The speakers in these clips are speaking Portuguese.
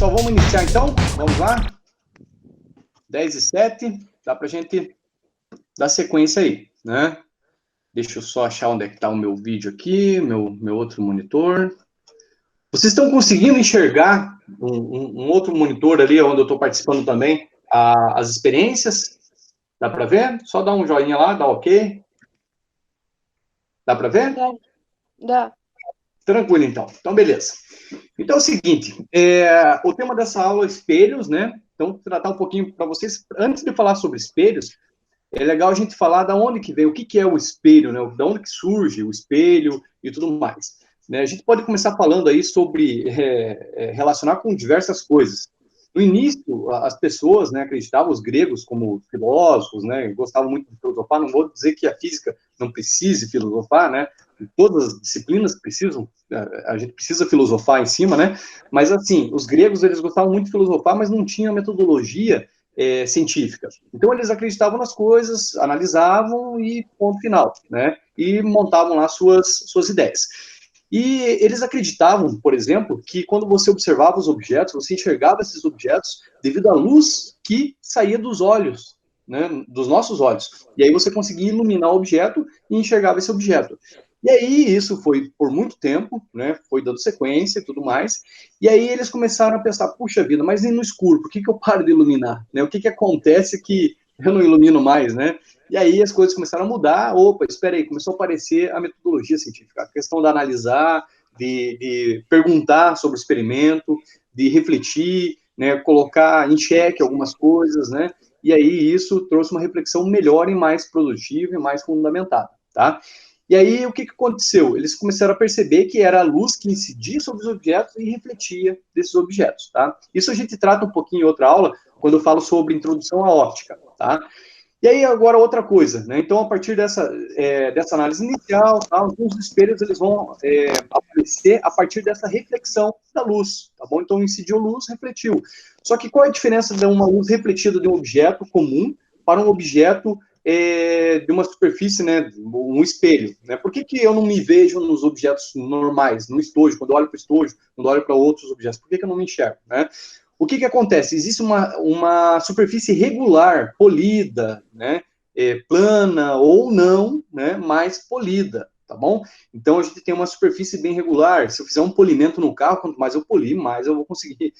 Pessoal, vamos iniciar então? Vamos lá? 10h07, dá para a gente dar sequência aí, né? Deixa eu só achar onde é que está o meu vídeo aqui, meu outro monitor. Vocês estão conseguindo enxergar um outro monitor ali, onde eu estou participando também, as experiências? Dá para ver? Só dá um joinha lá, dá ok. Dá para ver? Dá. Tranquilo, então. Então, beleza. Então é o seguinte, o tema dessa aula é espelhos, né? Então, tratar um pouquinho para vocês, antes de falar sobre espelhos, é legal a gente falar da onde que vem, o que que é o espelho, né? Da onde que surge o espelho e tudo mais. Né? A gente pode começar falando aí sobre relacionar com diversas coisas. No início, as pessoas, né, acreditavam, os gregos como filósofos, né, gostavam muito de filosofar. Não vou dizer que a física não precise filosofar, né? Todas as disciplinas precisam, a gente precisa filosofar em cima, né? Mas assim, os gregos eles gostavam muito de filosofar, mas não tinham metodologia científica. Então, eles acreditavam nas coisas, analisavam e ponto final, né? E montavam lá suas ideias. E eles acreditavam, por exemplo, que quando você observava os objetos, você enxergava esses objetos devido à luz que saía dos olhos, né, dos nossos olhos. E aí você conseguia iluminar o objeto e enxergava esse objeto. E aí isso foi por muito tempo, né, foi dando sequência e tudo mais. E aí eles começaram a pensar, puxa vida, mas e no escuro, por que eu paro de iluminar? Né? O que acontece que eu não ilumino mais, né? E aí as coisas começaram a mudar. Opa, espera aí, começou a aparecer a metodologia científica, a questão de analisar, de perguntar sobre o experimento, de refletir, né, colocar em xeque algumas coisas, né? E aí isso trouxe uma reflexão melhor e mais produtiva e mais fundamentada, tá? E aí, o que aconteceu? Eles começaram a perceber que era a luz que incidia sobre os objetos e refletia desses objetos, tá? Isso a gente trata um pouquinho em outra aula, quando eu falo sobre introdução à óptica, tá? E aí, agora, outra coisa, né? Então, a partir dessa análise inicial, tá, os espelhos, eles vão aparecer a partir dessa reflexão da luz, tá bom? Então, incidiu luz, refletiu. Só que qual é a diferença de uma luz refletida de um objeto comum para um objeto de uma superfície, né, um espelho, né? Por que eu não me vejo nos objetos normais, no estojo, quando eu olho para o estojo, quando eu olho para outros objetos, por que eu não me enxergo, né? O que acontece? Existe uma superfície regular, polida, né, plana ou não, né, mais polida, tá bom? Então, a gente tem uma superfície bem regular. Se eu fizer um polimento no carro, quanto mais eu polir, mais eu vou conseguir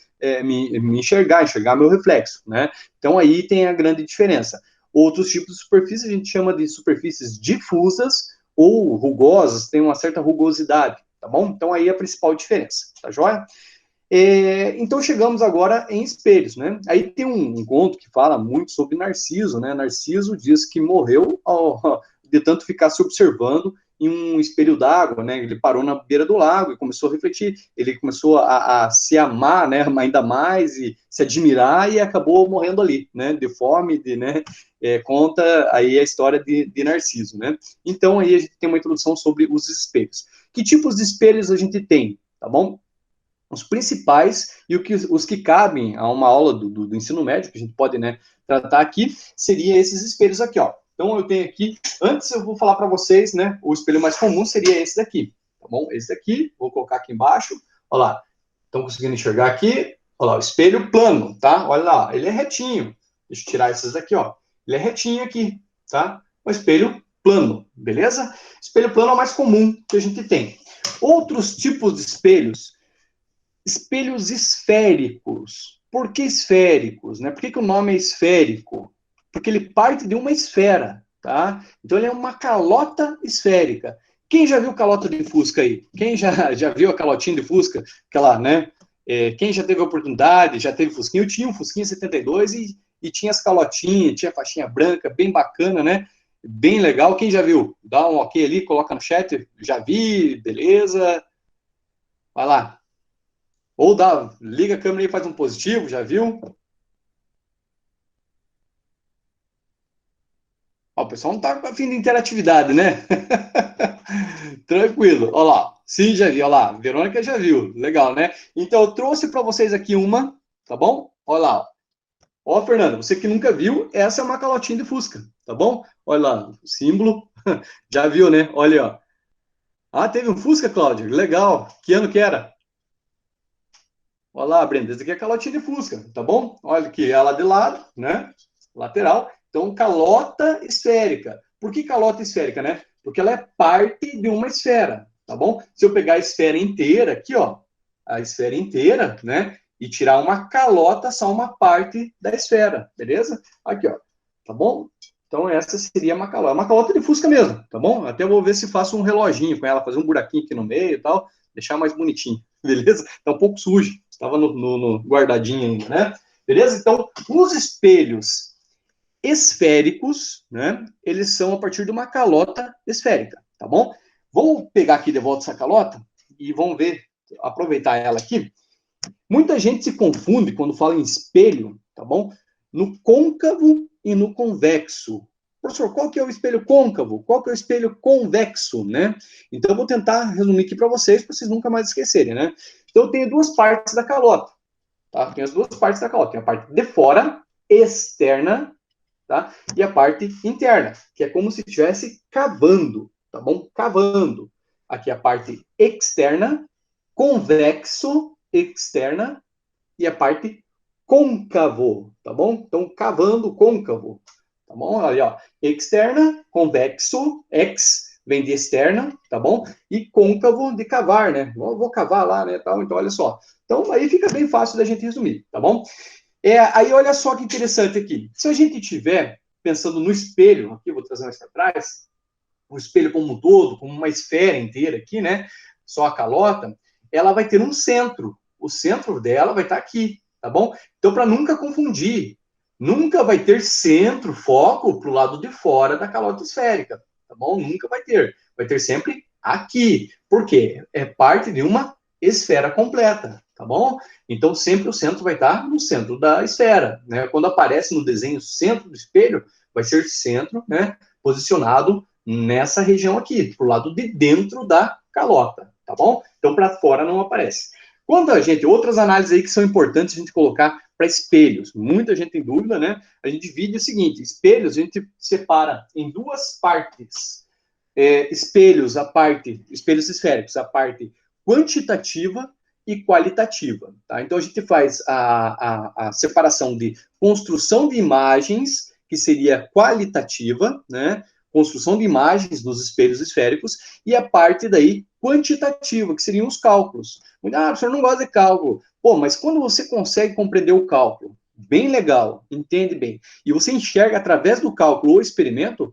me enxergar meu reflexo, né? Então, aí tem a grande diferença. Outros tipos de superfície a gente chama de superfícies difusas ou rugosas, tem uma certa rugosidade, tá bom? Então, aí é a principal diferença, tá joia? Então, chegamos agora em espelhos, né? Aí tem um conto que fala muito sobre Narciso, né? Narciso diz que morreu de tanto ficar se observando em um espelho d'água, né? Ele parou na beira do lago e começou a refletir. Ele começou a se amar, né? Ainda mais e se admirar e acabou morrendo ali, né? De fome, né? Conta aí a história de Narciso, né? Então, aí a gente tem uma introdução sobre os espelhos. Que tipos de espelhos a gente tem, tá bom? Os principais e os que cabem a uma aula do ensino médio, que a gente pode, né, tratar aqui, seria esses espelhos aqui, ó. Então, eu tenho aqui, antes eu vou falar para vocês, né, o espelho mais comum seria esse daqui, tá bom? Esse daqui, vou colocar aqui embaixo, olha lá, estão conseguindo enxergar aqui, olha lá, o espelho plano, tá? Olha lá, ele é retinho, deixa eu tirar esses daqui, ó, ele é retinho aqui, tá? O espelho plano, beleza? Espelho plano é o mais comum que a gente tem. Outros tipos de espelhos esféricos. Por que esféricos? Né? Por que o nome é esférico? Porque ele parte de uma esfera, tá? Então ele é uma calota esférica. Quem já viu calota de Fusca aí? Quem já viu a calotinha de Fusca? Aquela, né? Quem já teve a oportunidade, já teve Fusquinha? Eu tinha um Fusquinha 72 e tinha as calotinhas, tinha faixinha branca, bem bacana, né? Bem legal. Quem já viu? Dá um ok ali, coloca no chat. Já vi, beleza. Vai lá. Ou liga a câmera e faz um positivo, já viu? Ó, o pessoal não tá com a fim de interatividade, né? Tranquilo. Olha lá. Sim, já vi. Olha lá. Verônica já viu. Legal, né? Então, eu trouxe para vocês aqui uma, tá bom? Olha lá. Ó, Fernando, você que nunca viu, essa é uma calotinha de Fusca, tá bom? Olha lá, o símbolo. Já viu, né? Olha, ó. Ah, teve um Fusca, Cláudio? Legal. Que ano que era? Olha lá, Brenda, essa aqui é a calotinha de Fusca, tá bom? Olha aqui, ela de lado, né? Lateral. Então, calota esférica. Por que calota esférica, né? Porque ela é parte de uma esfera, tá bom? Se eu pegar a esfera inteira aqui, ó, a esfera inteira, né? E tirar uma calota, só uma parte da esfera, beleza? Aqui, ó, tá bom? Então, essa seria uma calota de Fusca mesmo, tá bom? Até vou ver se faço um reloginho com ela, fazer um buraquinho aqui no meio e tal, deixar mais bonitinho, beleza? Tá um pouco sujo, estava no guardadinho ainda, né? Beleza? Então, os espelhos esféricos, né? Eles são a partir de uma calota esférica, tá bom? Vamos pegar aqui de volta essa calota e vamos ver, aproveitar ela aqui. Muita gente se confunde quando fala em espelho, tá bom? No côncavo e no convexo. Professor, qual que é o espelho côncavo? Qual que é o espelho convexo, né? Então, eu vou tentar resumir aqui para vocês nunca mais esquecerem, né? Então, eu tenho duas partes da calota, tá? Tem as duas partes da calota. Tem a parte de fora, externa, tá? E a parte interna, que é como se estivesse cavando, tá bom? Cavando. Aqui a parte externa, convexo, externa, e a parte côncavo, tá bom? Então, cavando côncavo, tá bom? Ali, ó, externa, convexo, ex, vem de externa, tá bom? E côncavo de cavar, né? Vou cavar lá, né, tal, então, olha só. Então, aí fica bem fácil da gente resumir, tá bom? Aí, olha só que interessante aqui. Se a gente tiver pensando no espelho, aqui eu vou trazer mais para trás, o espelho como um todo, como uma esfera inteira aqui, né? Só a calota, ela vai ter um centro. O centro dela vai estar aqui, tá bom? Então, para nunca confundir, nunca vai ter centro, foco para o lado de fora da calota esférica, tá bom? Nunca vai ter. Vai ter sempre aqui. Por quê? É parte de uma esfera completa, tá bom? Então, sempre o centro vai estar no centro da esfera, né? Quando aparece no desenho centro do espelho, vai ser centro, né? Posicionado nessa região aqui, pro lado de dentro da calota, tá bom? Então, para fora não aparece. Quanto a gente, outras análises aí que são importantes a gente colocar para espelhos. Muita gente tem dúvida, né? A gente divide o seguinte: espelhos a gente separa em duas partes. Espelhos, a parte, espelhos esféricos, a parte quantitativa e qualitativa, tá? Então a gente faz a separação de construção de imagens, que seria qualitativa, né? Construção de imagens nos espelhos esféricos, e a parte daí quantitativa, que seriam os cálculos. Ah, o senhor não gosta de cálculo. Pô, mas quando você consegue compreender o cálculo, bem legal, entende bem, e você enxerga através do cálculo o experimento,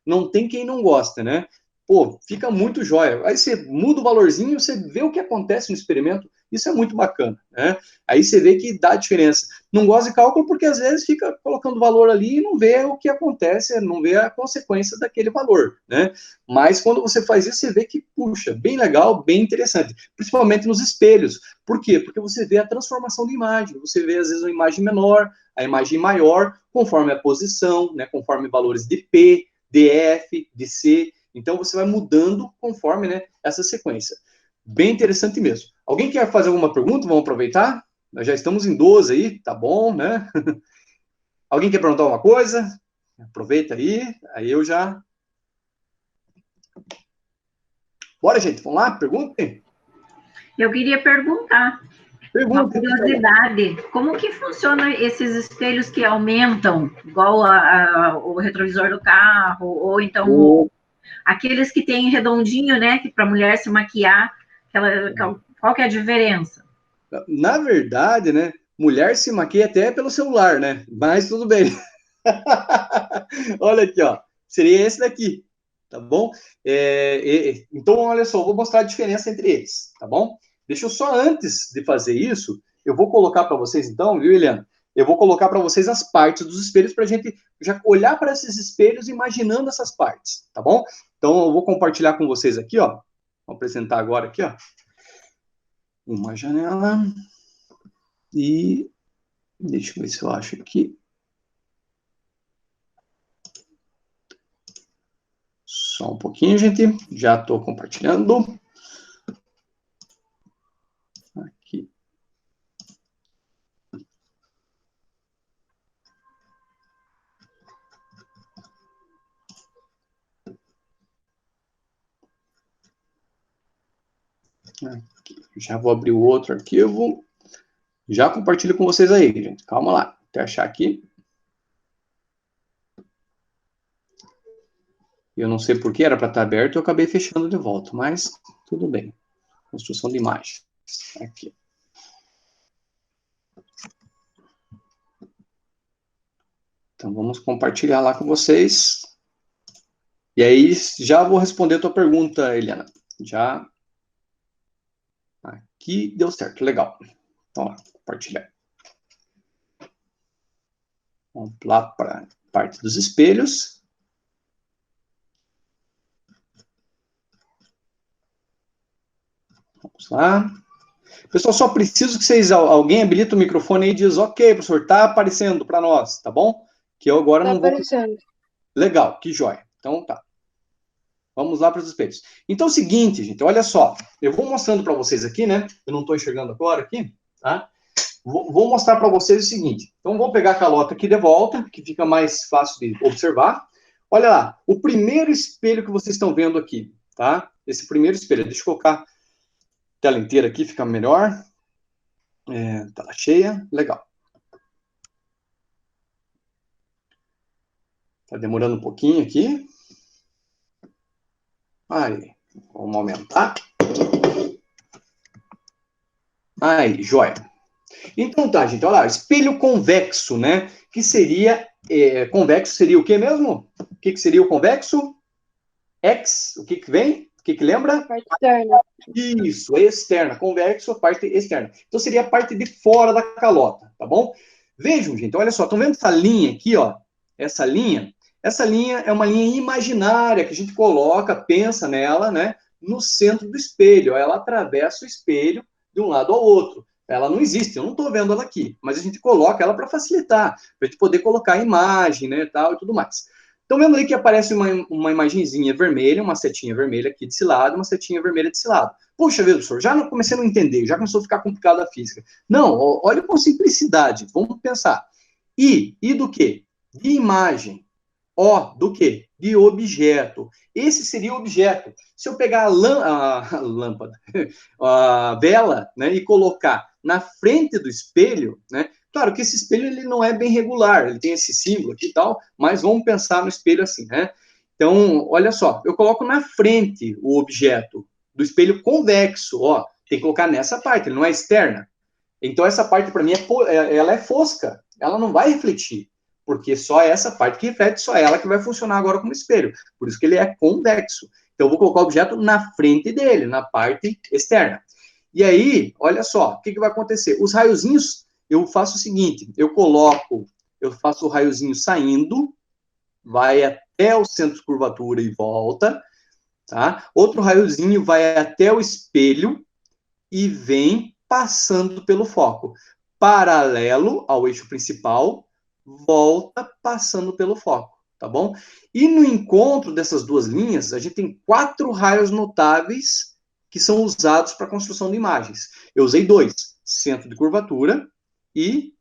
não tem quem não gosta, né? Pô, fica muito jóia. Aí você muda o valorzinho, você vê o que acontece no experimento, isso é muito bacana, né? Aí você vê que dá diferença. Não gosta de cálculo porque às vezes fica colocando valor ali e não vê o que acontece, não vê a consequência daquele valor, né? Mas quando você faz isso, você vê que, puxa, bem legal, bem interessante. Principalmente nos espelhos. Por quê? Porque você vê a transformação de imagem. Você vê, às vezes, uma imagem menor, a imagem maior, conforme a posição, né? Conforme valores de P, de F, de C. Então, você vai mudando conforme, né, essa sequência. Bem interessante mesmo. Alguém quer fazer alguma pergunta? Vamos aproveitar? Nós já estamos em 12 aí, tá bom, né? Alguém quer perguntar alguma coisa? Aproveita aí eu já... Bora, gente, vamos lá? Perguntem. Eu queria perguntar, uma Perguntem. curiosidade, como que funciona esses espelhos que aumentam, igual o retrovisor do carro, ou então aqueles que tem redondinho, né, que para a mulher se maquiar, qual que é a diferença? Na verdade, né, mulher se maquia até pelo celular, né? Mas tudo bem. Olha aqui, ó. Seria esse daqui, tá bom? Então, olha só, eu vou mostrar a diferença entre eles, tá bom? Deixa eu só, antes de fazer isso, eu vou colocar para vocês, então, viu, Eliana? Eu vou colocar para vocês as partes dos espelhos para a gente já olhar para esses espelhos imaginando essas partes, tá bom? Então, eu vou compartilhar com vocês aqui, ó. Vou apresentar agora aqui, ó. Uma janela. E deixa eu ver se eu acho aqui. Só um pouquinho, gente. Já estou compartilhando. Aqui. Aqui. Já vou abrir o outro arquivo. Já compartilho com vocês aí, gente. Calma lá, até achar aqui. Eu não sei por que era para estar aberto, eu acabei fechando de volta, mas tudo bem. Construção de imagem. Aqui. Então, vamos compartilhar lá com vocês. E aí, já vou responder a tua pergunta, Eliana. Já. Aqui deu certo, legal. Então, lá, compartilhar. Vamos lá para a parte dos espelhos. Vamos lá. Pessoal, só preciso que vocês, alguém habilita o microfone aí e diz, ok, professor, tá aparecendo para nós, tá bom? Que eu agora não vou... aparecendo. Legal, que joia. Então, tá. Vamos lá para os espelhos. Então, é o seguinte, gente, olha só. Eu vou mostrando para vocês aqui, né? Eu não estou enxergando agora aqui, tá? Vou mostrar para vocês o seguinte. Então, vou pegar a calota aqui de volta, que fica mais fácil de observar. Olha lá, o primeiro espelho que vocês estão vendo aqui, tá? Esse primeiro espelho. Deixa eu colocar a tela inteira aqui, fica melhor. Tela cheia, legal. Tá demorando um pouquinho aqui. Aí, vamos aumentar. Aí, joia. Então tá, gente, olha lá, espelho convexo, né? Que seria, convexo seria o que mesmo? O que seria o convexo? X, o que vem? O que lembra? A parte externa. Isso, externa, convexo, a parte externa. Então seria a parte de fora da calota, tá bom? Vejam, gente, olha só, estão vendo essa linha aqui, ó? Essa linha é uma linha imaginária que a gente coloca, pensa nela, né? No centro do espelho. Ela atravessa o espelho de um lado ao outro. Ela não existe, eu não estou vendo ela aqui, mas a gente coloca ela para facilitar, para a gente poder colocar a imagem, né, tal e tudo mais. Estão vendo aí que aparece uma imagenzinha vermelha, uma setinha vermelha aqui desse lado, uma setinha vermelha desse lado. Puxa vida, professor, já não comecei a não entender, já começou a ficar complicado a física. Não, olha com simplicidade, vamos pensar. I do quê? De imagem. O, do quê? De objeto. Esse seria o objeto. Se eu pegar a lâmpada, a vela, né, e colocar na frente do espelho, né, claro que esse espelho ele não é bem regular, ele tem esse símbolo aqui e tal, mas vamos pensar no espelho assim, né? Então, olha só, eu coloco na frente o objeto do espelho convexo, ó, tem que colocar nessa parte, ele não é externa. Então, essa parte, para mim, ela é fosca, ela não vai refletir, porque só essa parte que reflete, só ela que vai funcionar agora como espelho. Por isso que ele é convexo. Então, eu vou colocar o objeto na frente dele, na parte externa. E aí, olha só, o que vai acontecer? Os raiozinhos, eu faço o seguinte, eu faço o raiozinho saindo, vai até o centro de curvatura e volta, tá? Outro raiozinho vai até o espelho e vem passando pelo foco. Paralelo ao eixo principal, volta passando pelo foco, tá bom? E no encontro dessas duas linhas, a gente tem 4 raios notáveis que são usados para a construção de imagens. Eu usei 2, centro de curvatura e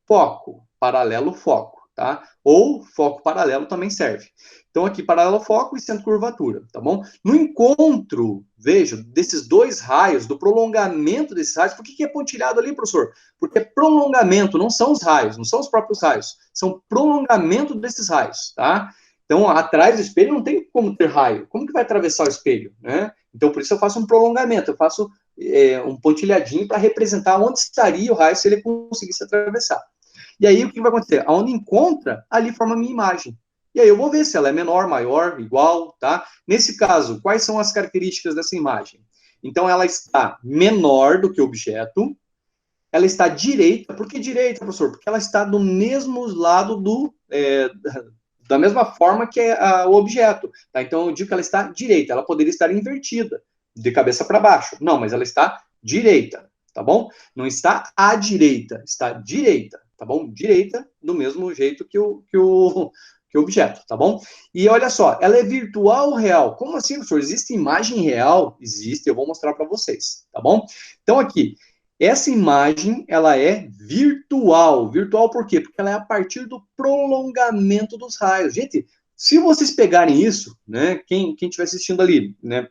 foco, paralelo foco, tá? Ou foco paralelo também serve. Então, aqui, paralelo foco e centro de curvatura, tá bom? No encontro, veja, desses 2 raios, do prolongamento desses raios, por que é pontilhado ali, professor? Porque é prolongamento, não são os raios, não são os próprios raios, são prolongamento desses raios, tá? Então, atrás do espelho não tem como ter raio. Como que vai atravessar o espelho, né? Então, por isso eu faço um prolongamento, eu faço um pontilhadinho para representar onde estaria o raio se ele conseguisse atravessar. E aí, o que vai acontecer? Aonde encontra, ali forma a minha imagem. E aí eu vou ver se ela é menor, maior, igual, tá? Nesse caso, quais são as características dessa imagem? Então, ela está menor do que o objeto, ela está direita. Por que direita, professor? Porque ela está do mesmo lado da mesma forma que o objeto, tá? Então, eu digo que ela está direita. Ela poderia estar invertida, de cabeça para baixo. Não, mas ela está direita, tá bom? Não está à direita, está direita, tá bom? Direita, do mesmo jeito que o objeto, tá bom? E olha só, ela é virtual ou real? Como assim, professor? Existe imagem real? Existe, eu vou mostrar para vocês, tá bom? Então, aqui, essa imagem, ela é virtual. Virtual por quê? Porque ela é a partir do prolongamento dos raios. Gente, se vocês pegarem isso, né, quem estiver assistindo ali, né,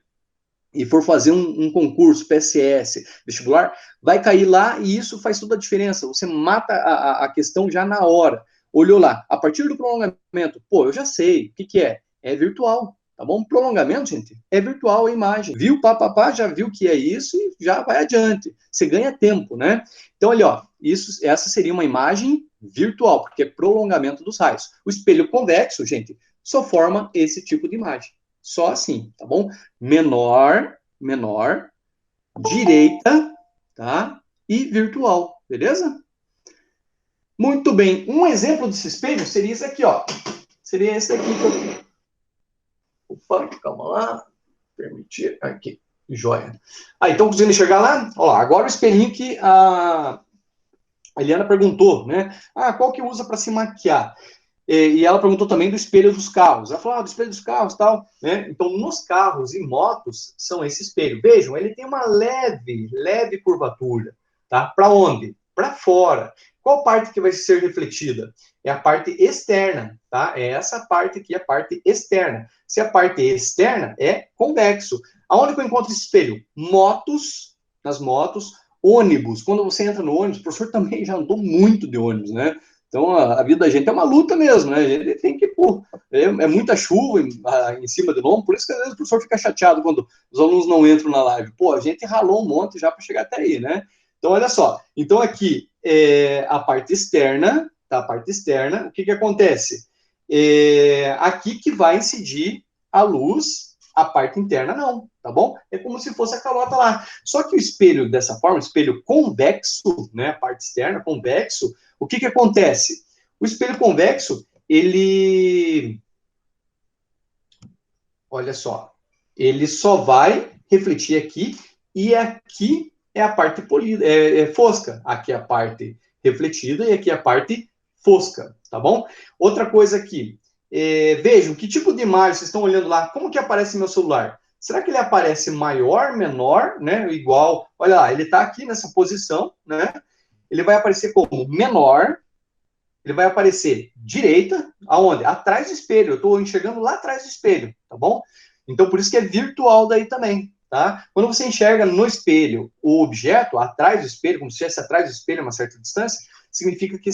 e for fazer um concurso, PSS, vestibular, vai cair lá e isso faz toda a diferença. Você mata a questão já na hora. Olhou lá, a partir do prolongamento, pô, eu já sei, o que que é? É virtual, tá bom? Prolongamento, gente, é virtual a imagem. Viu, papapá, já viu que é isso e já vai adiante. Você ganha tempo, né? Então, ali, ó, essa seria uma imagem virtual, porque é prolongamento dos raios. O espelho convexo, gente, só forma esse tipo de imagem. Só assim, tá bom? Menor, direita, tá? E virtual, beleza? Muito bem. Um exemplo desse espelho seria esse aqui, ó. Seria esse aqui que eu... Opa, calma lá. Permitir. Aqui. Joia. Ah, então conseguindo enxergar lá? Ó lá, agora o espelhinho que a Eliana perguntou, né? Ah, qual que usa para se maquiar? E ela perguntou também do espelho dos carros. Ela falou, do espelho dos carros e tal, né? Então, nos carros e motos, são esse espelho. Vejam, ele tem uma leve curvatura, tá? Para onde? Para fora. Qual parte que vai ser refletida? É a parte externa, tá? É essa parte aqui, a parte externa. Se a parte externa é convexo. Aonde que eu encontro esse espelho? Nas motos, ônibus. Quando você entra no ônibus, o professor também já andou muito de ônibus, né? Então, a vida da gente é uma luta mesmo, né? A gente tem que, pô, é muita chuva em cima de nós, por isso que às vezes o professor fica chateado quando os alunos não entram na live. Pô, a gente ralou um monte já para chegar até aí, né? Então, olha só. Então, aqui, a parte externa, tá? A parte externa, o que que acontece? Aqui que vai incidir a luz, a parte interna não, tá bom? É como se fosse a calota lá. Só que o espelho dessa forma, o espelho convexo, né? A parte externa, convexo, o que que acontece? O espelho convexo, ele... Olha só. Ele só vai refletir aqui, e aqui é a parte polida, fosca. Aqui é a parte refletida e aqui é a parte fosca, tá bom? Outra coisa aqui. Vejam, que tipo de imagem vocês estão olhando lá? Como que aparece meu celular? Será que ele aparece maior, menor, né? Igual, olha lá, ele está aqui nessa posição, né? Ele vai aparecer como menor, ele vai aparecer direita, aonde? Atrás do espelho, eu estou enxergando lá atrás do espelho, tá bom? Então, por isso que é virtual daí também, tá? Quando você enxerga no espelho o objeto, atrás do espelho, como se estivesse atrás do espelho a uma certa distância, significa que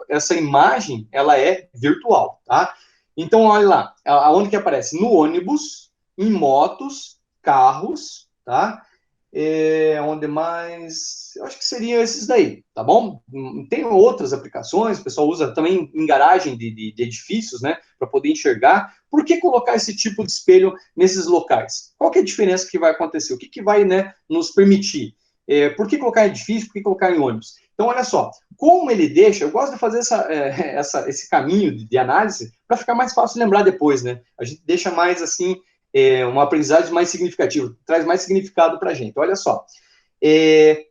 essa imagem, ela é virtual, tá? Então, olha lá, aonde que aparece? No ônibus, em motos, carros, tá? Onde mais? Eu acho que seriam esses daí, tá bom? Tem outras aplicações, o pessoal usa também em garagem de edifícios, né, para poder enxergar. Por que colocar esse tipo de espelho nesses locais? Qual que é a diferença que vai acontecer? O que que vai, né, nos permitir? Por que colocar em edifício? Por que colocar em ônibus? Então, olha só, como ele deixa, eu gosto de fazer esse caminho de análise para ficar mais fácil lembrar depois, né? A gente deixa mais assim, uma aprendizagem mais significativa, traz mais significado para a gente. Olha só,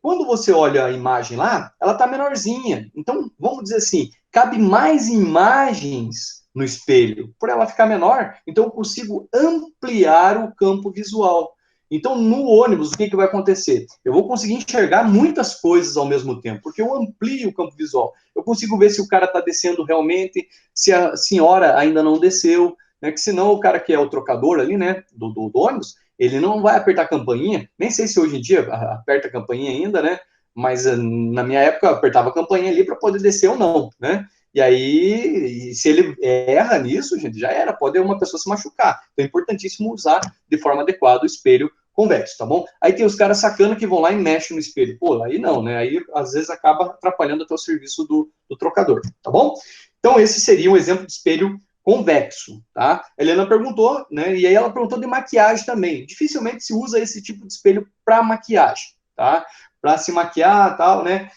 quando você olha a imagem lá, ela está menorzinha. Então, vamos dizer assim, cabe mais imagens no espelho. Por ela ficar menor, então eu consigo ampliar o campo visual. Então, no ônibus, o que que vai acontecer? Eu vou conseguir enxergar muitas coisas ao mesmo tempo, porque eu amplio o campo visual. Eu consigo ver se o cara está descendo realmente, se a senhora ainda não desceu, né? Que senão o cara que é o trocador ali, né, do ônibus, ele não vai apertar a campainha, nem sei se hoje em dia aperta a campainha ainda, né, mas na minha época eu apertava a campainha ali para poder descer ou não, né, e aí, se ele erra nisso, gente, já era, pode uma pessoa se machucar. Então é importantíssimo usar de forma adequada o espelho convexo, tá bom? Aí tem os caras sacana que vão lá e mexem no espelho. Pô, aí não, né? Aí às vezes acaba atrapalhando até o serviço do trocador, tá bom? Então esse seria um exemplo de espelho convexo, tá? A Helena perguntou, né? E aí ela perguntou de maquiagem também. Dificilmente se usa esse tipo de espelho para maquiagem, tá? Para se maquiar, tal, né?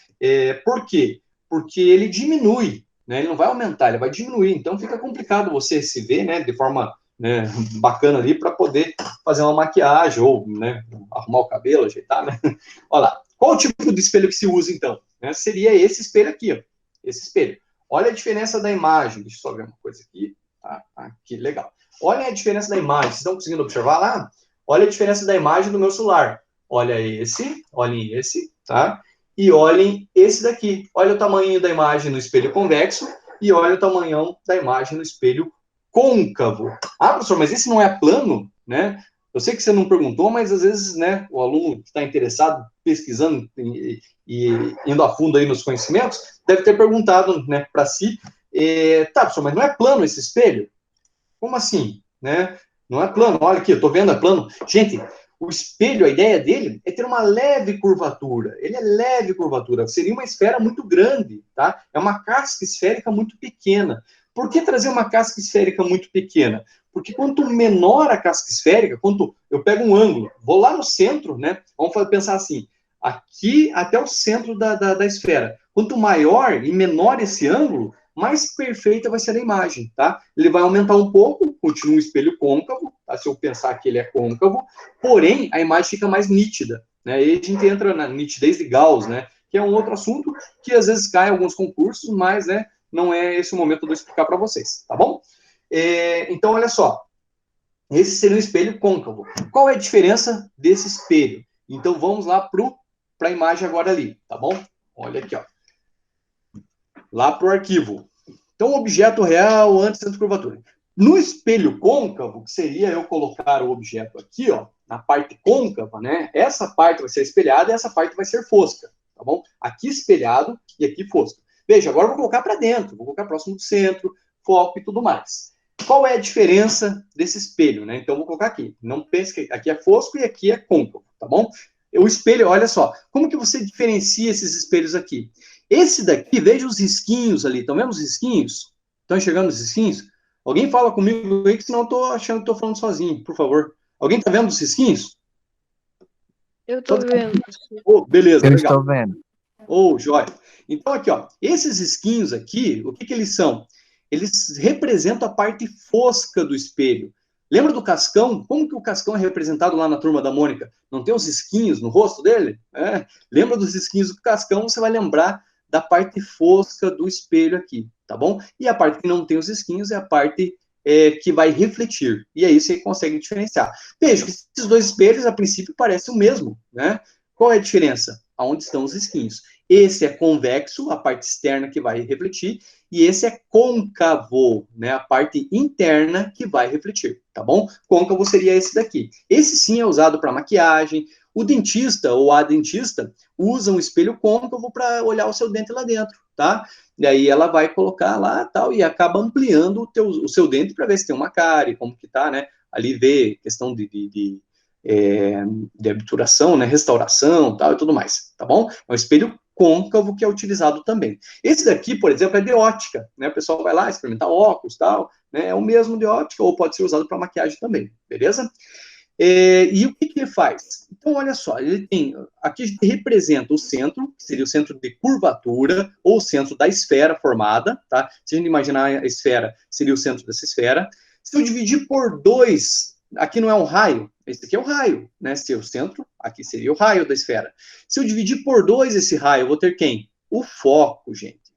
Por quê? Porque ele diminui, né? Ele não vai aumentar, ele vai diminuir. Então fica complicado você se ver, né? De forma, né, bacana ali para poder fazer uma maquiagem ou, né? Arrumar o cabelo, ajeitar, né? Olha lá. Qual o tipo de espelho que se usa então? Seria esse espelho aqui, ó. Esse espelho. Olha a diferença da imagem. Deixa eu só ver uma coisa aqui. Aqui, legal. Olha a diferença da imagem. Vocês estão conseguindo observar lá? Olha a diferença da imagem do meu celular. Olhem esse, tá? E olhem esse daqui. Olha o tamanho da imagem no espelho convexo e olha o tamanhão da imagem no espelho côncavo. Ah, professor, mas esse não é plano, né? Eu sei que você não perguntou, mas às vezes, né, o aluno que está interessado, pesquisando e indo a fundo aí nos conhecimentos, deve ter perguntado, né, para si, tá, professor, mas não é plano esse espelho? Como assim, né? Não é plano, olha aqui, eu estou vendo, é plano. Gente, o espelho, a ideia dele é ter uma leve curvatura. Ele é leve curvatura, seria uma esfera muito grande, tá? É uma casca esférica muito pequena. Por que trazer uma casca esférica muito pequena? Porque quanto menor a casca esférica, quanto eu pego um ângulo, vou lá no centro, né? Vamos pensar assim, aqui até o centro da esfera. Quanto maior e menor esse ângulo, mais perfeita vai ser a imagem, tá? Ele vai aumentar um pouco, continua um espelho côncavo, tá? Se eu pensar que ele é côncavo, porém, a imagem fica mais nítida, né? E a gente entra na nitidez de Gauss, né? Que é um outro assunto que às vezes cai em alguns concursos, mas, né, não é esse o momento de eu explicar para vocês, tá bom? Então, olha só, esse seria um espelho côncavo. Qual é a diferença desse espelho? Então, vamos lá para a imagem agora ali, tá bom? Olha aqui, ó. Lá para o arquivo. Então, objeto real antes da curvatura. No espelho côncavo, que seria eu colocar o objeto aqui, ó, na parte côncava, né? Essa parte vai ser espelhada e essa parte vai ser fosca, tá bom? Aqui espelhado e aqui fosca. Veja, agora eu vou colocar para dentro, vou colocar próximo do centro, foco e tudo mais. Qual é a diferença desse espelho, né? Então, eu vou colocar aqui. Não pense que aqui é fosco e aqui é côncavo, tá bom? O espelho, olha só, como que você diferencia esses espelhos aqui? Esse daqui, veja os risquinhos ali, estão vendo os risquinhos? Estão enxergando os risquinhos? Alguém fala comigo aí, que senão eu estou achando que estou falando sozinho, por favor. Alguém está vendo os risquinhos? Eu estou vendo. Oh, beleza, Eu legal. estou vendo. Oh, jóia. Então, aqui, ó, esses risquinhos aqui, o que que eles são? Eles representam a parte fosca do espelho. Lembra do Cascão? Como que o Cascão é representado lá na Turma da Mônica? Não tem os risquinhos no rosto dele? Lembra dos risquinhos do Cascão, você vai lembrar da parte fosca do espelho aqui, tá bom? E a parte que não tem os risquinhos é a parte que vai refletir. E aí você consegue diferenciar. Veja que esses dois espelhos, a princípio, parecem o mesmo, né? Qual é a diferença? Aonde estão os risquinhos. Esse é convexo, a parte externa que vai refletir, e esse é côncavo, né, a parte interna que vai refletir, tá bom? Côncavo seria esse daqui. Esse sim é usado para maquiagem. O dentista ou a dentista usa um espelho côncavo para olhar o seu dente lá dentro, tá? E aí ela vai colocar lá tal e acaba ampliando o seu dente para ver se tem uma cárie, como que tá, né? Ali vê questão de obturação, né, restauração, tal e tudo mais, tá bom? É um espelho côncavo que é utilizado também. Esse daqui, por exemplo, é de ótica, né? O pessoal vai lá experimentar óculos, tal, né? É o mesmo de ótica ou pode ser usado para maquiagem também, beleza? E o que que ele faz? Então, olha só, ele tem, aqui a gente representa o centro, que seria o centro de curvatura, ou o centro da esfera formada, tá? Se a gente imaginar a esfera, seria o centro dessa esfera. Se eu dividir por 2, aqui não é um raio, esse aqui é o raio, né? Se é o centro, aqui seria o raio da esfera. Se eu dividir por 2 esse raio, eu vou ter quem? O foco, gente.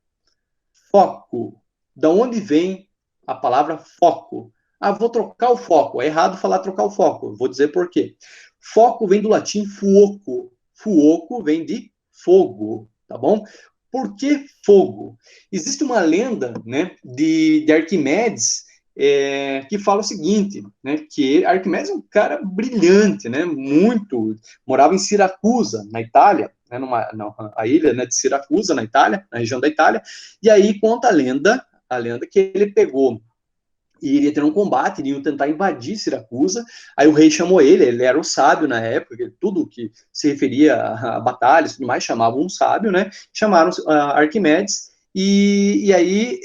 Foco. Da onde vem a palavra foco? Ah, vou trocar o foco. É errado falar trocar o foco. Vou dizer por quê. Foco vem do latim fuoco. Fuoco vem de fogo, tá bom? Por que fogo? Existe uma lenda, né, de Arquimedes, que fala o seguinte, né, que Arquimedes é um cara brilhante, né, muito, morava em Siracusa, na Itália, né, a ilha, né, de Siracusa, na Itália, na região da Itália, e aí conta a lenda que ele pegou e iria ter um combate, iriam tentar invadir Siracusa, aí o rei chamou ele era o sábio na época, tudo que se referia a batalhas e tudo mais, chamavam um sábio, né, chamaram Arquimedes, e aí,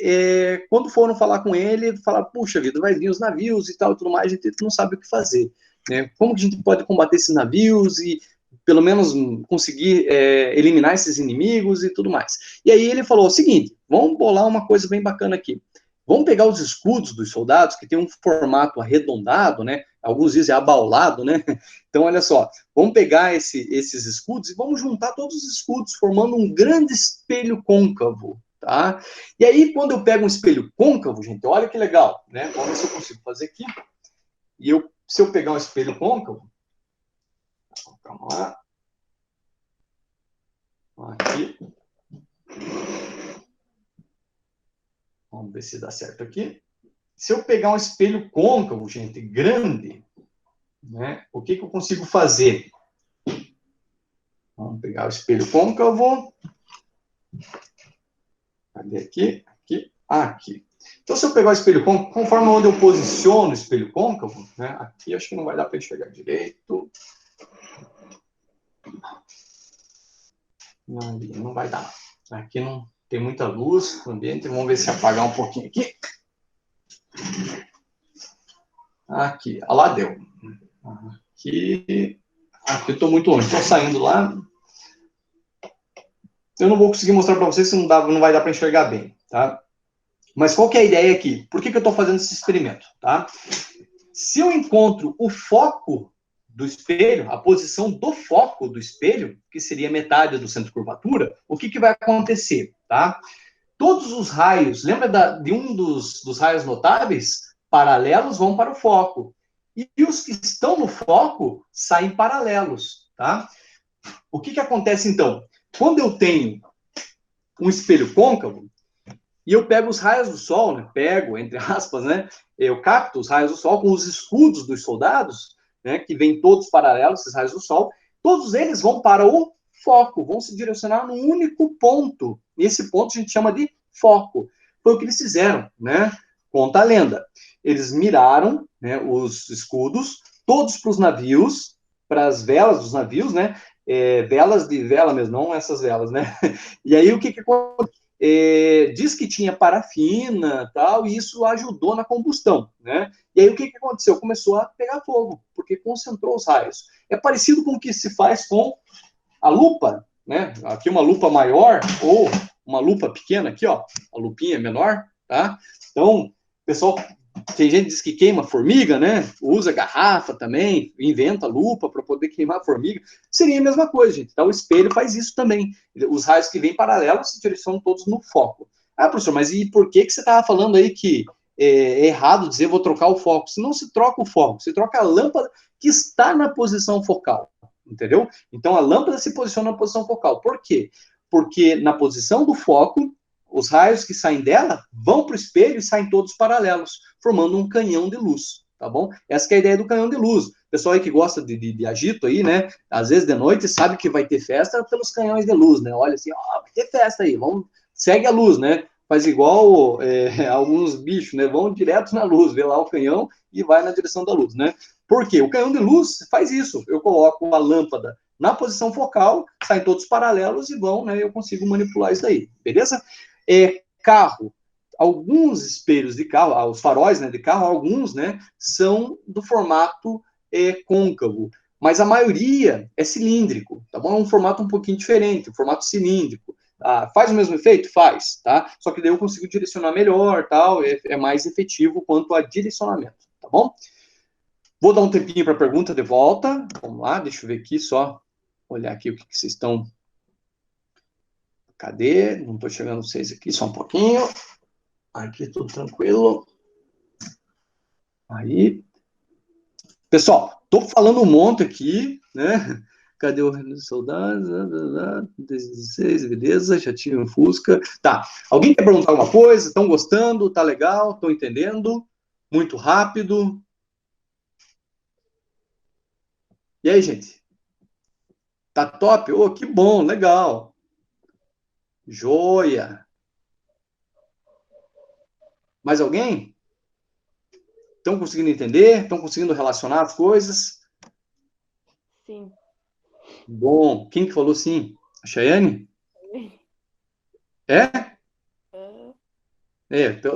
quando foram falar com ele, falaram, puxa vida, vai vir os navios e tal, e tudo mais, a gente não sabe o que fazer, né, como que a gente pode combater esses navios e pelo menos conseguir eliminar esses inimigos e tudo mais. E aí ele falou o seguinte, vamos bolar uma coisa bem bacana aqui, vamos pegar os escudos dos soldados, que tem um formato arredondado, né? Alguns dizem abaulado, né? Então, olha só, vamos pegar esses escudos e vamos juntar todos os escudos, formando um grande espelho côncavo, tá? E aí, quando eu pego um espelho côncavo, gente, olha que legal, né? Vamos ver se eu consigo fazer aqui. E se eu pegar um espelho côncavo, calma lá. Aqui. Vamos ver se dá certo aqui. Se eu pegar um espelho côncavo, gente, grande, né? O que eu consigo fazer? Vamos pegar o espelho côncavo. Cadê aqui? Aqui. Aqui. Então, se eu pegar o espelho côncavo, conforme onde eu posiciono o espelho côncavo, né? Aqui acho que não vai dar para enxergar direito. Não vai dar. Aqui não tem muita luz no ambiente. Vamos ver se apagar um pouquinho aqui. Aqui. Ah, lá deu. Aqui eu estou muito longe. Estou saindo lá. Eu não vou conseguir mostrar para vocês, se não vai dar para enxergar bem, tá? Mas qual que é a ideia aqui? Por que eu estou fazendo esse experimento, tá? Se eu encontro o foco do espelho, a posição do foco do espelho, que seria metade do centro de curvatura, o que vai acontecer, tá? Todos os raios, lembra de um dos raios notáveis? Paralelos vão para o foco. E os que estão no foco saem paralelos, tá? O que acontece, então? Quando eu tenho um espelho côncavo, e eu pego os raios do sol, né? Pego, entre aspas, né? Eu capto os raios do sol com os escudos dos soldados, né? Que vêm todos paralelos, esses raios do sol. Todos eles vão para o foco, vão se direcionar num único ponto. E esse ponto a gente chama de foco. Foi o que eles fizeram, né? Conta a lenda. Eles miraram, né, os escudos, todos para os navios, para as velas dos navios, né? Velas de vela mesmo, não essas velas, né? E aí o que aconteceu? Diz que tinha parafina, tal, e isso ajudou na combustão, né? E aí o que aconteceu? Começou a pegar fogo, porque concentrou os raios. É parecido com o que se faz com a lupa, né? Aqui uma lupa maior ou uma lupa pequena aqui, ó, a lupinha menor, tá? Então, pessoal, tem gente que diz que queima formiga, né? Usa garrafa também, inventa lupa para poder queimar formiga. Seria a mesma coisa, gente. Então, o espelho faz isso também. Os raios que vêm paralelos se direcionam todos no foco. Ah, professor, mas e por que você estava falando aí que é errado dizer vou trocar o foco? Se não se troca o foco, se troca a lâmpada que está na posição focal, entendeu? Então, a lâmpada se posiciona na posição focal. Por quê? Porque na posição do foco, os raios que saem dela vão para o espelho e saem todos paralelos, formando um canhão de luz, tá bom? Essa que é a ideia do canhão de luz. O pessoal aí que gosta de agito aí, né? Às vezes de noite sabe que vai ter festa pelos canhões de luz, né? Olha assim, ó, vai ter festa aí, vamos, segue a luz, né? Faz igual alguns bichos, né? Vão direto na luz, vê lá o canhão e vai na direção da luz, né? Por quê? O canhão de luz faz isso. Eu coloco a lâmpada na posição focal, saem todos paralelos e vão, né? Eu consigo manipular isso daí, beleza? Carro, alguns espelhos de carro, os faróis, né, de carro, alguns, né, são do formato côncavo, mas a maioria é cilíndrico, tá bom? É um formato um pouquinho diferente, um formato cilíndrico. Faz o mesmo efeito? Faz, tá? Só que daí eu consigo direcionar melhor, tal, é mais efetivo quanto a direcionamento, tá bom? Vou dar um tempinho para a pergunta de volta. Vamos lá, deixa eu ver aqui só, olhar aqui o que vocês estão... Cadê? Não estou chegando vocês aqui, só um pouquinho. Aqui tudo tranquilo. Aí. Pessoal, estou falando um monte aqui, né? Cadê o Reino dos Soldados? 16, beleza, já tinha um Fusca. Tá, alguém quer perguntar alguma coisa? Estão gostando? Tá legal? Estão entendendo? Muito rápido? E aí, gente? Tá top? Oh, que bom, legal. Joia. Mais alguém? Estão conseguindo entender? Estão conseguindo relacionar as coisas? Sim. Bom. Quem que falou sim? A Chayane? É?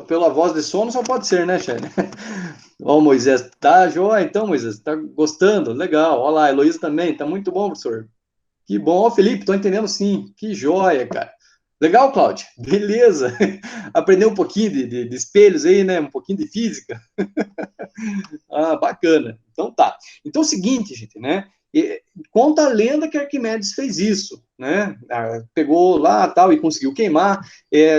Pela voz de sono só pode ser, né, Chayane? Ó, Moisés, tá joia então, Moisés? Tá gostando? Legal. Olha lá, a Heloísa também, tá muito bom, professor. Que bom. Ó, Felipe, tô entendendo sim. Que joia, cara. Legal, Cláudio? Beleza. Aprendeu um pouquinho de espelhos aí, né? Um pouquinho de física. Bacana. Então tá. Então é o seguinte, gente, né? Conta a lenda que Arquimedes fez isso, né? Pegou lá tal e conseguiu queimar.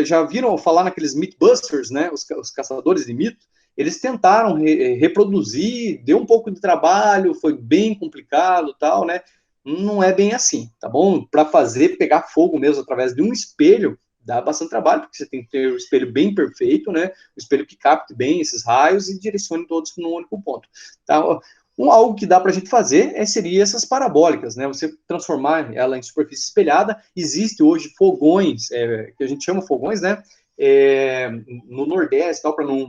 Já viram falar naqueles Mythbusters, né? Os caçadores de mito? Eles tentaram reproduzir, deu um pouco de trabalho, foi bem complicado tal, né? Não é bem assim, tá bom? Para fazer, pegar fogo mesmo através de um espelho, dá bastante trabalho, porque você tem que ter o espelho bem perfeito, né? O espelho que capte bem esses raios e direcione todos num único ponto. Tá? Algo que dá para a gente fazer seria essas parabólicas, né? Você transformar ela em superfície espelhada. Existe hoje fogões, que a gente chama fogões, né? No Nordeste,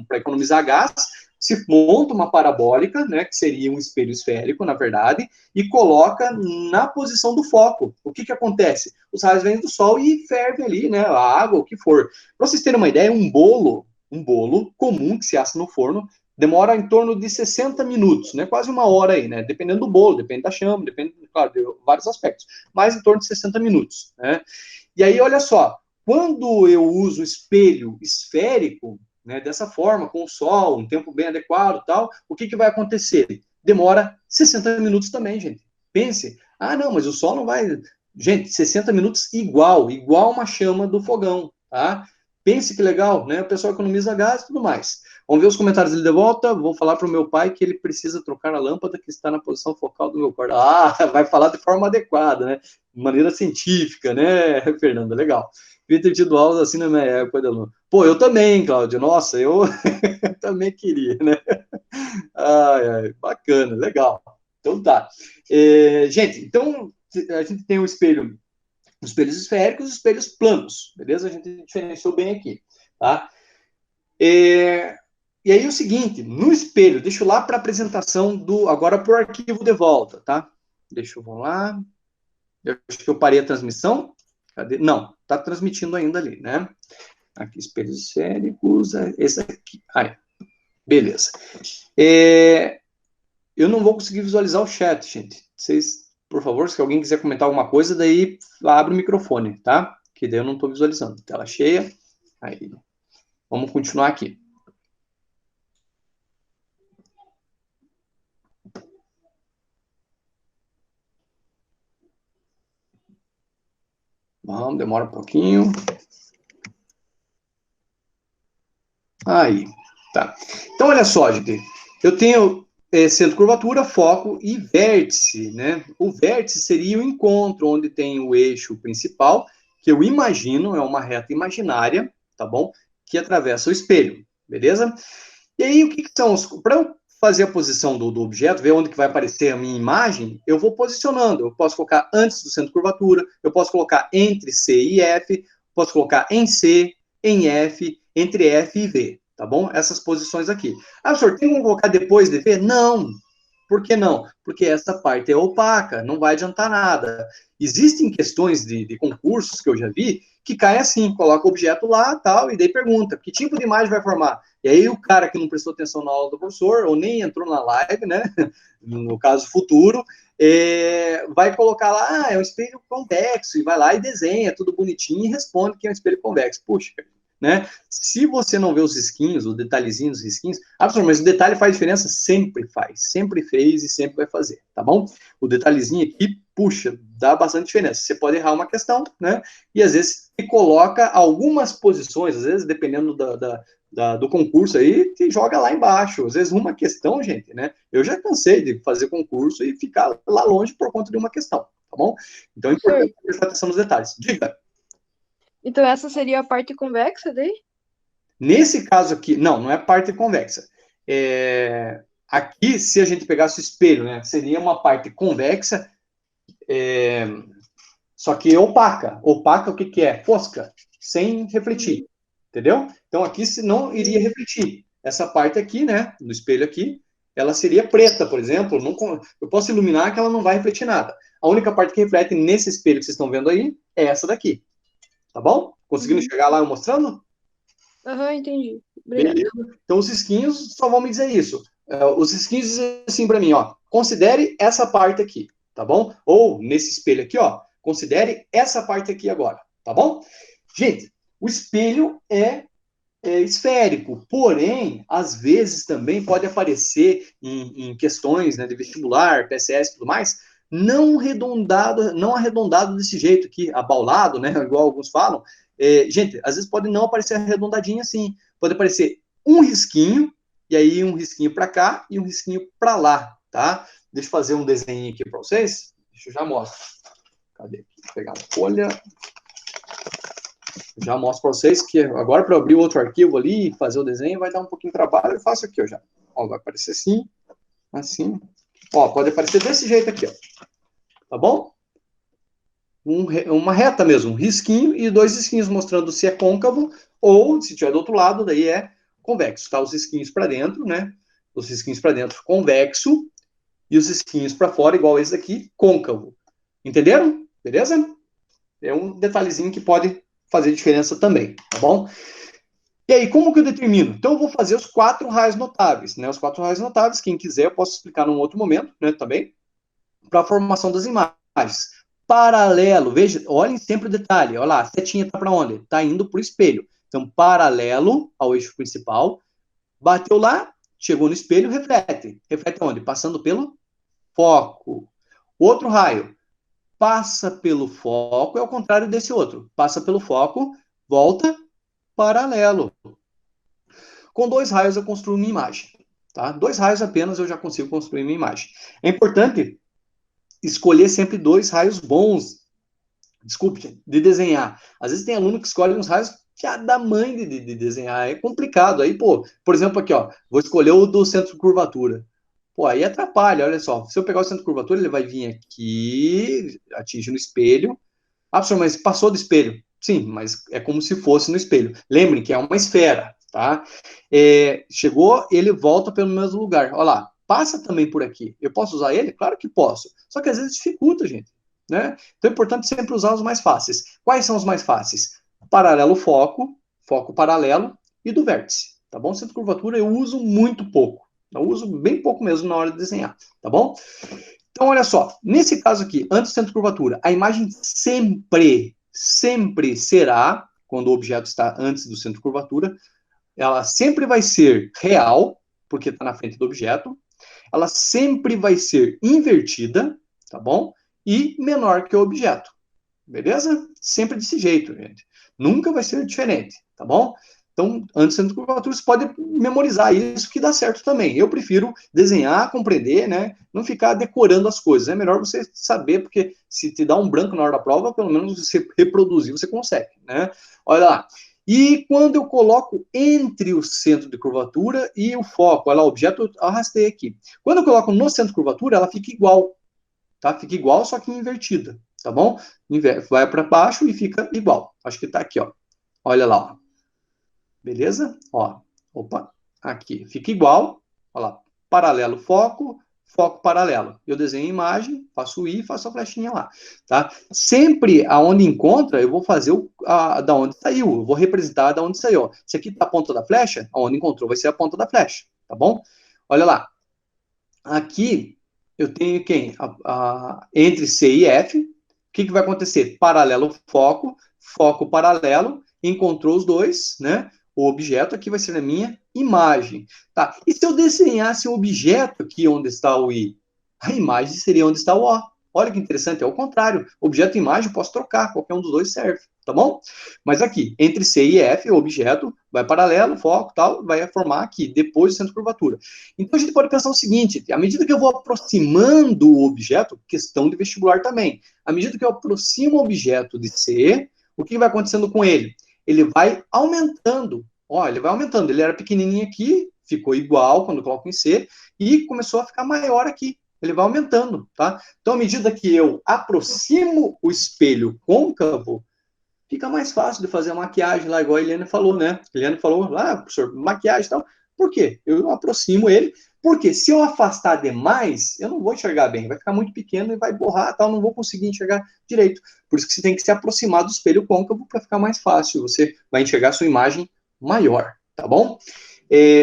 para economizar gás, se monta uma parabólica, né? Que seria um espelho esférico, na verdade, e coloca na posição do foco. O que acontece? Os raios vêm do sol e fervem ali, né? A água, o que for. Para vocês terem uma ideia, um bolo comum que se assa no forno, demora em torno de 60 minutos, né? Quase uma hora aí, né? Dependendo do bolo, depende da chama, depende, claro, de vários aspectos, mas em torno de 60 minutos, né? E aí, olha só, quando eu uso espelho esférico, né, dessa forma, com o sol, um tempo bem adequado e tal, o que vai acontecer? Demora 60 minutos também, gente. Pense, não, mas o sol não vai... Gente, 60 minutos igual uma chama do fogão, tá? Pense que legal, né? O pessoal economiza gás e tudo mais. Vamos ver os comentários ali de volta. Vou falar para o meu pai que ele precisa trocar a lâmpada que está na posição focal do meu quarto. Vai falar de forma adequada, né? De maneira científica, né, Fernanda? Legal. Devia ter tido aulas assim na minha época de aluno. Pô, eu também, Cláudio. Nossa, eu também queria, né? Bacana, legal. Então tá. Gente, então a gente tem um espelho, os espelhos esféricos e os espelhos planos, beleza? A gente diferenciou bem aqui, tá? E aí o seguinte, no espelho, deixa eu lá para a apresentação agora para o arquivo de volta, tá? Deixa eu, vamos lá. Eu acho que eu parei a transmissão. Cadê? Não, tá transmitindo ainda ali, né? Aqui, espelhos esféricos, esse aqui. Beleza. Eu não vou conseguir visualizar o chat, gente. Vocês, por favor, se alguém quiser comentar alguma coisa, daí abre o microfone, tá? Que daí eu não estou visualizando. Tela cheia. Aí. Vamos continuar aqui. Vamos, demora um pouquinho. Aí, tá. Então, olha só, gente. Eu tenho centro de curvatura, foco e vértice, né? O vértice seria o encontro, onde tem o eixo principal, que eu imagino, é uma reta imaginária, tá bom? Que atravessa o espelho, beleza? E aí, o que são os... Para eu fazer a posição do objeto, ver onde que vai aparecer a minha imagem, eu vou posicionando. Eu posso colocar antes do centro de curvatura, eu posso colocar entre C e F, posso colocar em C, em F, entre F e V, tá bom? Essas posições aqui. Professor, tem como colocar depois de V? Não. Por que não? Porque essa parte é opaca, não vai adiantar nada. Existem questões de concursos que eu já vi que cai assim, coloca o objeto lá, tal, e daí pergunta, que tipo de imagem vai formar? E aí o cara que não prestou atenção na aula do professor, ou nem entrou na live, né, no caso futuro, vai colocar lá, é um espelho convexo, e vai lá e desenha tudo bonitinho e responde que é um espelho convexo. Puxa, né? Se você não vê os risquinhos, o detalhezinho dos risquinhos, professor, mas o detalhe faz diferença? Sempre faz, sempre fez e sempre vai fazer, tá bom? O detalhezinho aqui, puxa, dá bastante diferença. Você pode errar uma questão, né? E às vezes você coloca algumas posições, às vezes dependendo do concurso aí, te joga lá embaixo. Às vezes uma questão, gente, né? Eu já cansei de fazer concurso e ficar lá longe por conta de uma questão, tá bom? Então é importante prestar atenção nos detalhes. Diga. Então essa seria a parte convexa daí? Nesse caso aqui, não é parte convexa. Aqui, se a gente pegasse o espelho, né, seria uma parte convexa, só que opaca. Opaca, o que é? Fosca, sem refletir, entendeu? Então, aqui não iria refletir. Essa parte aqui, né, do espelho aqui, ela seria preta, por exemplo. Eu posso iluminar que ela não vai refletir nada. A única parte que reflete nesse espelho que vocês estão vendo aí é essa daqui. Tá bom? Conseguindo chegar lá eu mostrando? Entendi. Obrigada. Beleza. Então, os risquinhos só vão me dizer isso. Os risquinhos dizem assim para mim, ó, considere essa parte aqui, tá bom? Ou, nesse espelho aqui, ó, considere essa parte aqui agora, tá bom? Gente, o espelho é esférico, porém, às vezes também pode aparecer em questões, né, de vestibular, PSS e tudo mais, não arredondado desse jeito aqui, abaulado, né, igual alguns falam. Gente, às vezes pode não aparecer arredondadinho assim, pode aparecer um risquinho, e aí um risquinho para cá e um risquinho para lá, tá? Deixa eu fazer um desenho aqui para vocês, deixa eu já mostrar. Cadê aqui? Vou pegar a folha. Já mostro para vocês que agora para abrir outro arquivo ali e fazer o desenho vai dar um pouquinho de trabalho. Eu faço aqui, ó, já. Ó, vai aparecer assim, assim. Ó, pode aparecer desse jeito aqui, ó. Tá bom? Uma reta mesmo, um risquinho e dois risquinhos mostrando se é côncavo ou, se tiver do outro lado, daí é convexo, tá? Os risquinhos para dentro, né? Os risquinhos para dentro, convexo, e os risquinhos para fora, igual esse aqui, côncavo. Entenderam? Beleza? É um detalhezinho que pode fazer diferença também, tá bom? E aí, como que eu determino? Então, eu vou fazer os 4 raios notáveis, né? Os 4 raios notáveis, quem quiser, eu posso explicar num outro momento, né, também, para a formação das imagens. Paralelo, veja, olhem sempre o detalhe, olha lá, a setinha está para onde? Está indo para o espelho. Então, paralelo ao eixo principal, bateu lá, chegou no espelho, reflete. Reflete onde? Passando pelo foco. Outro raio, passa pelo foco, é o contrário desse outro. Passa pelo foco, volta, paralelo. Com 2 raios eu construo uma imagem. Tá? 2 raios apenas eu já consigo construir uma imagem. É importante escolher sempre 2 raios bons, desculpe, de desenhar. Às vezes tem aluno que escolhe uns raios que é da mãe de desenhar, é complicado. Aí, pô, por exemplo, aqui, ó, vou escolher o do centro de curvatura. Pô, aí atrapalha, olha só. Se eu pegar o centro de curvatura, ele vai vir aqui, atinge no espelho. Ah, professor, mas passou do espelho. Sim, mas é como se fosse no espelho. Lembrem que é uma esfera, tá? Chegou, ele volta pelo mesmo lugar. Olha lá, passa também por aqui. Eu posso usar ele? Claro que posso. Só que às vezes dificulta, gente. Né? Então é importante sempre usar os mais fáceis. Quais são os mais fáceis? Paralelo foco, foco paralelo e do vértice. Tá bom? Centro de curvatura eu uso muito pouco. Eu uso bem pouco mesmo na hora de desenhar. Tá bom? Então, olha só, nesse caso aqui, antes do centro de curvatura, a imagem sempre será, quando o objeto está antes do centro de curvatura, ela sempre vai ser real, porque está na frente do objeto, ela sempre vai ser invertida, tá bom? E menor que o objeto, beleza? Sempre desse jeito, gente. Nunca vai ser diferente, tá bom? Então, antes do centro de curvatura, você pode memorizar isso, que dá certo também. Eu prefiro desenhar, compreender, né? Não ficar decorando as coisas. É melhor você saber, porque se te dá um branco na hora da prova, pelo menos você reproduzir, você consegue, né? Olha lá. E quando eu coloco entre o centro de curvatura e o foco, olha lá, o objeto eu arrastei aqui. Quando eu coloco no centro de curvatura, ela fica igual, tá? Fica igual, só que invertida, tá bom? Vai para baixo e fica igual. Acho que tá aqui, ó. Olha lá, ó. Beleza? Ó, opa, aqui. Fica igual, olha lá, paralelo foco, foco paralelo. Eu desenho a imagem, faço o I, faço a flechinha lá, tá? Sempre aonde encontra, eu vou fazer da onde saiu, eu vou representar da onde saiu. Se aqui tá a ponta da flecha, aonde encontrou vai ser a ponta da flecha, tá bom? Olha lá. Aqui eu tenho quem? Entre C e F. O que vai acontecer? Paralelo foco, foco paralelo, encontrou os dois, né? O objeto aqui vai ser a minha imagem. Tá? E se eu desenhasse o objeto aqui onde está o I? A imagem seria onde está o O. Olha que interessante, é o contrário. Objeto e imagem eu posso trocar, qualquer um dos dois serve, tá bom? Mas aqui, entre C e F, o objeto vai paralelo, foco, tal, vai formar aqui, depois do centro de curvatura. Então a gente pode pensar o seguinte, à medida que eu vou aproximando o objeto, questão de vestibular também, à medida que eu aproximo o objeto de C, o que vai acontecendo com ele? Ele vai aumentando. Ó, ele vai aumentando. Ele era pequenininho aqui, ficou igual quando eu coloco em C, e começou a ficar maior aqui. Ele vai aumentando, tá? Então, à medida que eu aproximo o espelho côncavo, fica mais fácil de fazer a maquiagem lá, igual a Eliane falou, né? A Eliane falou, professor, maquiagem e tal. Por quê? Eu aproximo ele, porque se eu afastar demais, eu não vou enxergar bem, vai ficar muito pequeno e vai borrar, tal, não vou conseguir enxergar direito. Por isso que você tem que se aproximar do espelho côncavo para ficar mais fácil, você vai enxergar a sua imagem maior, tá bom?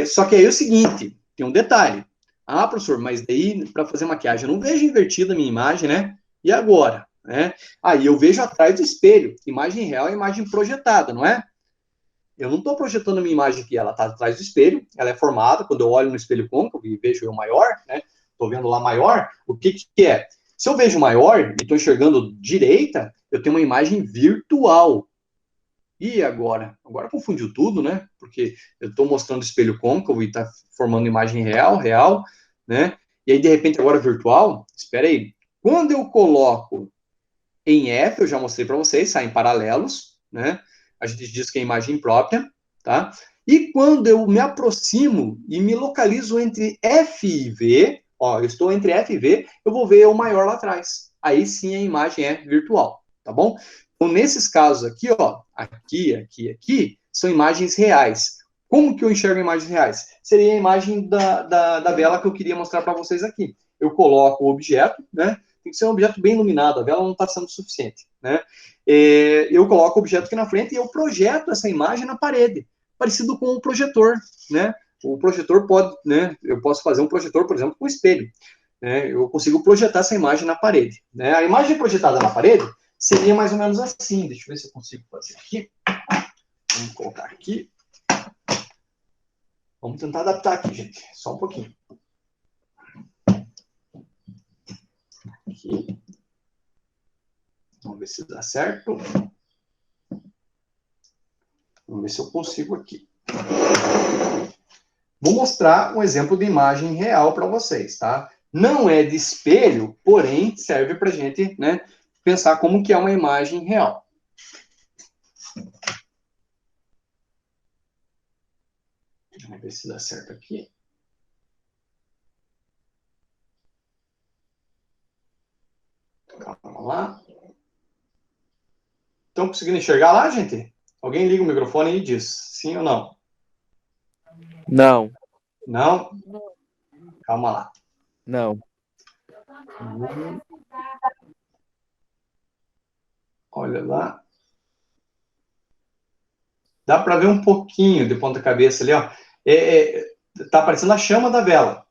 Só que aí é o seguinte, tem um detalhe. Ah, professor, mas daí, para fazer maquiagem, eu não vejo invertida a minha imagem, né? E agora? Né? Aí eu vejo atrás do espelho, imagem real é imagem projetada, não é? Eu não estou projetando a minha imagem aqui, ela está atrás do espelho, ela é formada, quando eu olho no espelho côncavo e vejo eu maior, né? Estou vendo lá maior, o que é? Se eu vejo maior e estou enxergando direita, eu tenho uma imagem virtual. E agora? Agora confundiu tudo, né? Porque eu estou mostrando o espelho côncavo e está formando imagem real, né? E aí, de repente, agora virtual, espera aí. Quando eu coloco em F, eu já mostrei para vocês, saem paralelos, né? A gente diz que é imagem própria, tá? E quando eu me aproximo e me localizo entre F e V, Ó, eu estou entre F e V, eu vou ver o maior lá atrás. Aí sim a imagem é virtual, tá bom? Então, nesses casos aqui, ó, aqui, são imagens reais. Como que eu enxergo imagens reais? Seria a imagem da vela que eu queria mostrar para vocês aqui. Eu coloco o objeto, né? Tem que ser um objeto bem iluminado, a vela não está sendo suficiente, né? Eu coloco o objeto aqui na frente e eu projeto essa imagem na parede, parecido com o projetor, né? O projetor pode, né? Eu posso fazer um projetor, por exemplo, com espelho, né? Eu consigo projetar essa imagem na parede, né? A imagem projetada na parede seria mais ou menos assim. Deixa eu ver se eu consigo fazer aqui. Vamos colocar aqui. Vamos tentar adaptar aqui, gente. Só um pouquinho. Aqui. Vamos ver se dá certo. Vamos ver se eu consigo aqui. Vou mostrar um exemplo de imagem real para vocês, tá? Não é de espelho, porém serve para a gente, né, pensar como que é uma imagem real. Vamos ver se dá certo aqui. Calma lá. Estão conseguindo enxergar lá, gente? Alguém liga o microfone e diz sim ou não. Não. Não? Calma lá. Não. Olha lá. Dá para ver um pouquinho de ponta cabeça ali, ó. Tá aparecendo a chama da vela.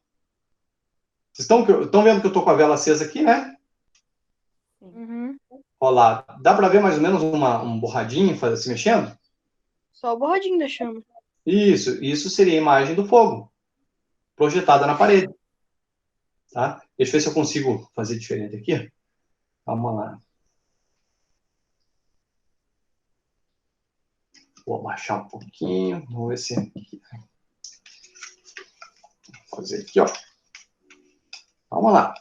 Vocês estão vendo que eu tô com a vela acesa aqui, né? Uhum. Olha lá. Dá para ver mais ou menos um borradinho se mexendo? Só o borradinho da chama. Isso seria a imagem do fogo, projetada na parede. Tá? Deixa eu ver se eu consigo fazer diferente aqui. Calma lá. Vou abaixar um pouquinho. Vamos ver se... Vou fazer aqui, ó. Vamos lá.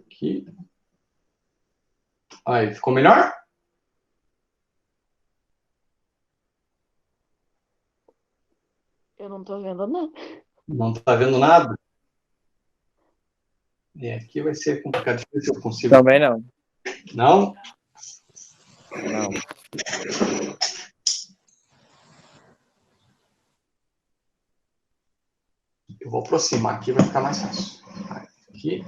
Aqui. Aí, ficou melhor? Eu não tô vendo nada. Não está vendo nada? Aqui vai ser complicado. Deixa eu ver se eu consigo. Também não. Não? Não. Eu vou aproximar aqui, vai ficar mais fácil. Aqui.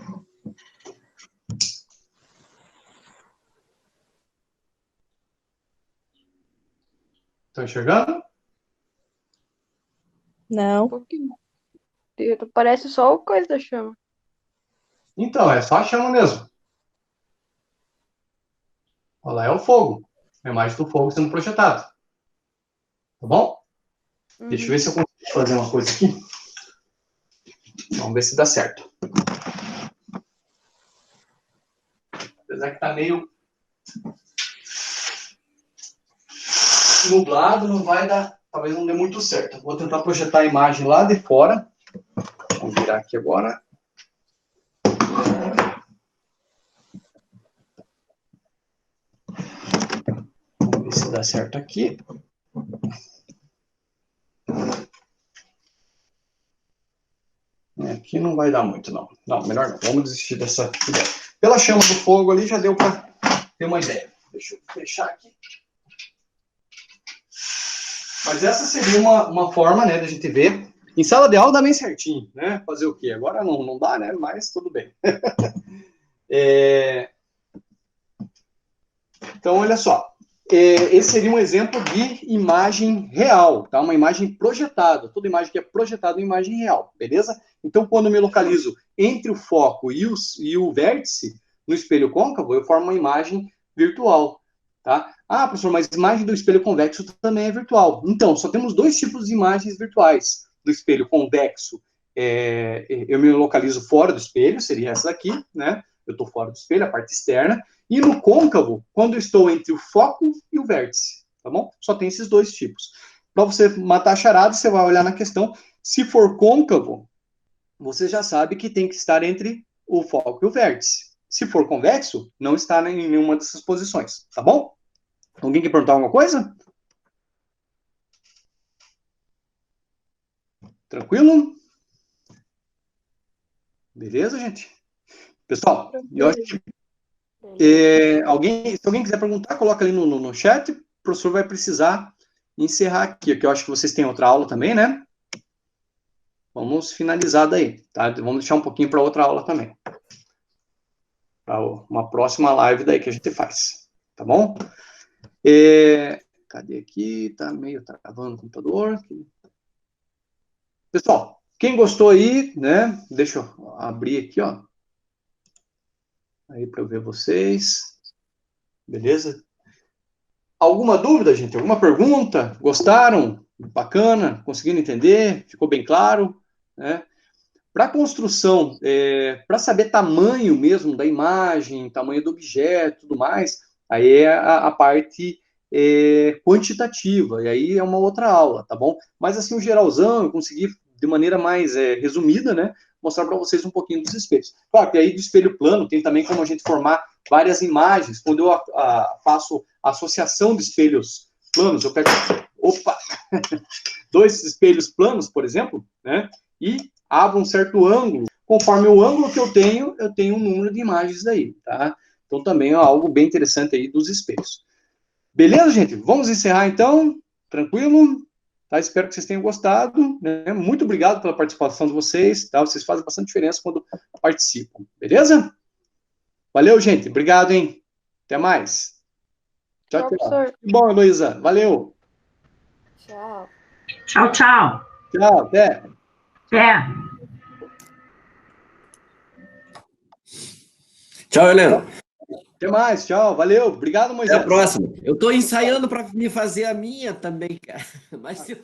Estão enxergando? Não. Um pouquinho. Parece só o coisa da chama. Então, é só a chama mesmo. Olha lá, é o fogo. É a imagem do fogo sendo projetado. Tá bom? Uhum. Deixa eu ver se eu consigo fazer uma coisa aqui. Vamos ver se dá certo. Apesar que tá meio nublado, não vai dar, talvez não dê muito certo. Vou tentar projetar a imagem lá de fora. Vamos virar aqui agora. Vamos ver se dá certo aqui. Aqui não vai dar muito, não. Não, melhor não. Vamos desistir dessa ideia. Pela chama do fogo ali, já deu para ter uma ideia. Deixa eu fechar aqui. Mas essa seria uma forma, né, da gente ver. Em sala de aula dá bem certinho, né? Fazer o quê? Agora não dá, né? Mas tudo bem. Então, olha só. Esse seria um exemplo de imagem real, tá? Uma imagem projetada. Toda imagem que é projetada é uma imagem real, beleza? Então, quando eu me localizo entre o foco e o vértice no espelho côncavo, eu formo uma imagem virtual, tá? Ah, professor, mas a imagem do espelho convexo também é virtual. Então, só temos dois tipos de imagens virtuais. Do espelho convexo, eu me localizo fora do espelho, seria essa daqui, né? eu estou fora do espelho, a parte externa, e no côncavo, quando eu estou entre o foco e o vértice, tá bom? Só tem esses dois tipos. Para você matar a charada, você vai olhar na questão, se for côncavo, você já sabe que tem que estar entre o foco e o vértice. Se for convexo, não está em nenhuma dessas posições, tá bom? Alguém quer perguntar alguma coisa? Tranquilo? Beleza, gente? Pessoal, eu acho que se alguém quiser perguntar, coloca ali no chat. O professor vai precisar encerrar aqui, que eu acho que vocês têm outra aula também, né? Vamos finalizar daí, tá? Vamos deixar um pouquinho para outra aula também. Para uma próxima live daí que a gente faz, tá bom? Cadê aqui? Tá meio travando o computador. Pessoal, quem gostou aí, né? Deixa eu abrir aqui, ó. Aí para eu ver vocês. Beleza? Alguma dúvida, gente? Alguma pergunta? Gostaram? Bacana? Conseguiram entender? Ficou bem claro? Né? Para construção, para saber tamanho mesmo da imagem, tamanho do objeto, tudo mais, aí é a parte quantitativa, e aí é uma outra aula, tá bom? Mas assim, o geralzão, eu consegui, de maneira mais resumida, né, mostrar para vocês um pouquinho dos espelhos. Claro que aí do espelho plano tem também como a gente formar várias imagens. Quando eu faço associação de espelhos planos, eu pego, dois espelhos planos, por exemplo, né, e abro um certo ângulo. Conforme o ângulo que eu tenho um número de imagens daí, tá? Então também é algo bem interessante aí dos espelhos. Beleza, gente? Vamos encerrar então? Tranquilo? Tá? Espero que vocês tenham gostado, né? Muito obrigado pela participação de vocês, tá? Vocês fazem bastante diferença quando participam, beleza? Valeu, gente. Obrigado, hein? Até mais. Tchau, tchau. Professor. Bom, Heloísa. Valeu. Tchau. Tchau, tchau. Tchau, até. Até. Tchau, Helena. Até mais, tchau. Valeu. Obrigado, Até Moisés. a próxima. Eu estou ensaiando para me fazer a minha também, cara. Mas eu...